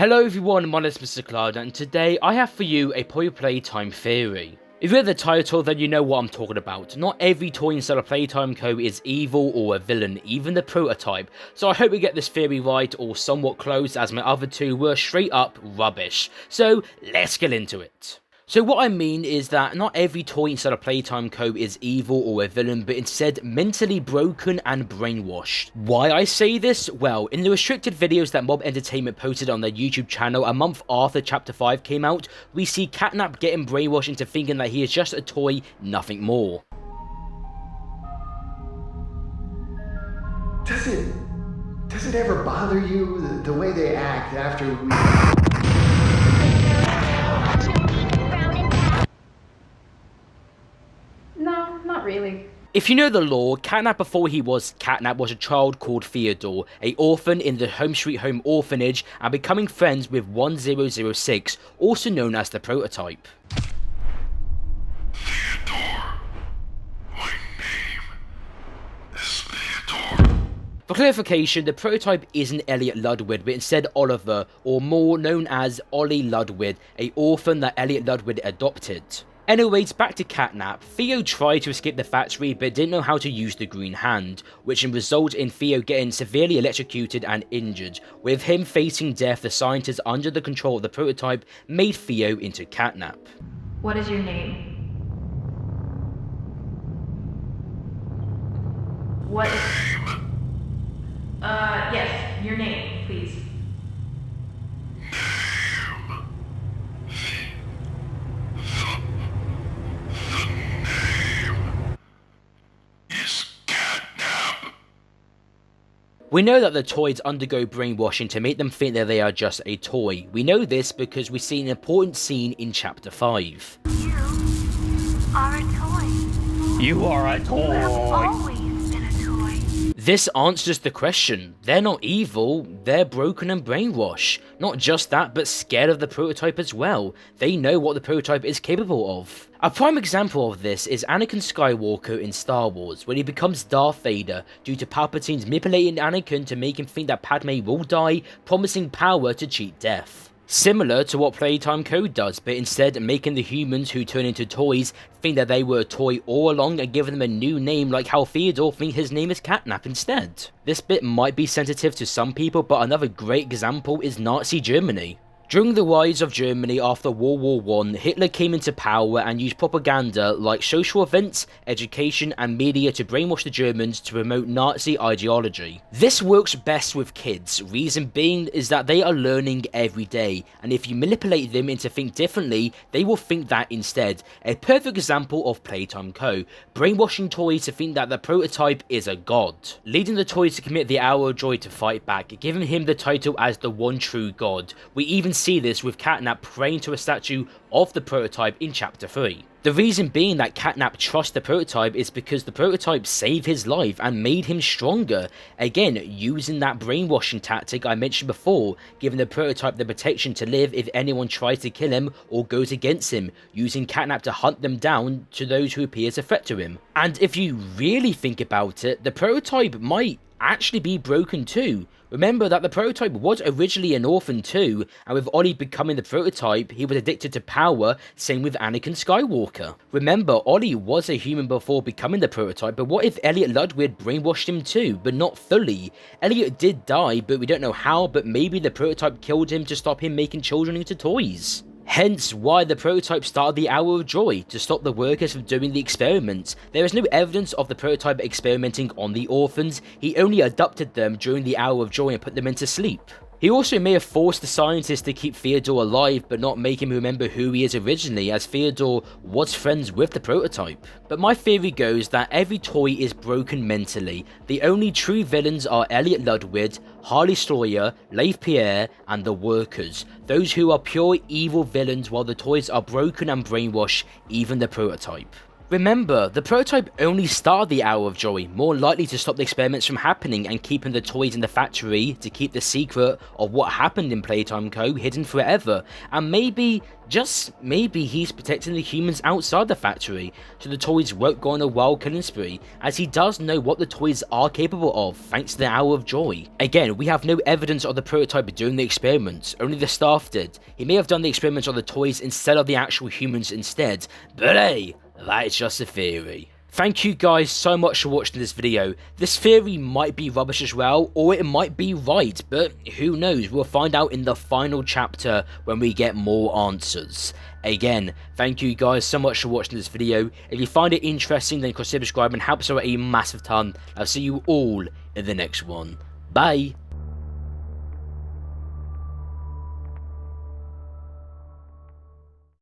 Hello everyone, my name is Mr. Cloud, and today I have for you a Poppy Playtime theory. If you read the title, then you know what I'm talking about. Not every toy inside of Playtime Co. is evil or a villain, even the prototype. So I hope we get this theory right, or somewhat close, as my other two were straight up rubbish. So let's get into it. So what I mean is that not every toy inside of Playtime Co. is evil or a villain, but instead mentally broken and brainwashed. Why I say this? Well, in the restricted videos that Mob Entertainment posted on their YouTube channel a month after Chapter 5 came out, we see Catnap getting brainwashed into thinking that he is just a toy, nothing more. Does it ever bother you the way they act after we... No, not really. If you know the lore, Catnap before he was Catnap was a child called Theodore, a orphan in the Home Sweet Home orphanage, and becoming friends with 1006, also known as the prototype. Theodore. My name is Theodore. For clarification, the prototype isn't Elliot Ludwig, but instead Oliver, or more known as Ollie Ludwig, a orphan that Elliot Ludwig adopted. Anyways, back to Catnap. Theo tried to escape the factory but didn't know how to use the green hand, which resulted in Theo getting severely electrocuted and injured. With him facing death, the scientists under the control of the prototype made Theo into Catnap. What is your name? What is... yes, your name, please. We know that the toys undergo brainwashing to make them think that they are just a toy. We know this because we see an important scene in Chapter 5. You are a toy. You are a You have toy. always been a toy. This answers the question. They're not evil, they're broken and brainwashed. Not just that, but scared of the prototype as well. They know what the prototype is capable of. A prime example of this is Anakin Skywalker in Star Wars, when he becomes Darth Vader due to Palpatine's manipulating Anakin to make him think that Padme will die, promising power to cheat death. Similar to what Playtime Co. does, but instead making the humans who turn into toys think that they were a toy all along and giving them a new name, like how Theodore thinks his name is Catnap instead. This bit might be sensitive to some people, but another great example is Nazi Germany. During the rise of Germany after World War I, Hitler came into power and used propaganda like social events, education and media to brainwash the Germans to promote Nazi ideology. This works best with kids, reason being is that they are learning every day, and if you manipulate them into think differently, they will think that instead. A perfect example of Playtime Co. Brainwashing toys to think that the prototype is a god, leading the toys to commit the Hour Droid to fight back, giving him the title as the one true god. We even see this with Catnap praying to a statue of the prototype in Chapter 3. The reason being that Catnap trusts the prototype is because the prototype saved his life and made him stronger, again using that brainwashing tactic I mentioned before, giving the prototype the protection to live if anyone tries to kill him or goes against him, using Catnap to hunt them down to those who appear as a threat to him. And if you really think about it, the prototype might actually be broken too. Remember that the prototype was originally an orphan too, and with Ollie becoming the prototype, he was addicted to power, same with Anakin Skywalker. Remember, Ollie was a human before becoming the prototype, but what if Elliot Ludwig brainwashed him too, but not fully? Elliot did die, but we don't know how, but maybe the prototype killed him to stop him making children into toys. Hence why the prototype started the Hour of Joy, to stop the workers from doing the experiments. There is no evidence of the prototype experimenting on the orphans, he only adopted them during the Hour of Joy and put them into sleep. He also may have forced the scientists to keep Theodore alive but not make him remember who he is originally, as Theodore was friends with the prototype. But my theory goes that every toy is broken mentally. The only true villains are Elliot Ludwig, Harley Sawyer, Leif Pierre, and the workers. Those who are pure evil villains, while the toys are broken and brainwashed, even the prototype. Remember, the prototype only started the Hour of Joy, more likely to stop the experiments from happening and keeping the toys in the factory to keep the secret of what happened in Playtime Co. hidden forever, and maybe, just maybe, he's protecting the humans outside the factory, so the toys won't go on a wild killing spree, as he does know what the toys are capable of thanks to the Hour of Joy. Again, we have no evidence of the prototype doing the experiments, only the staff did. He may have done the experiments on the toys instead of the actual humans instead, but hey, that is just a theory. Thank you guys so much for watching this video. This theory might be rubbish as well, or it might be right, but who knows, we'll find out in the final chapter when we get more answers. Again, thank you guys so much for watching this video. If you find it interesting, then consider subscribing, helps out a massive ton. I'll see you all in the next one. Bye!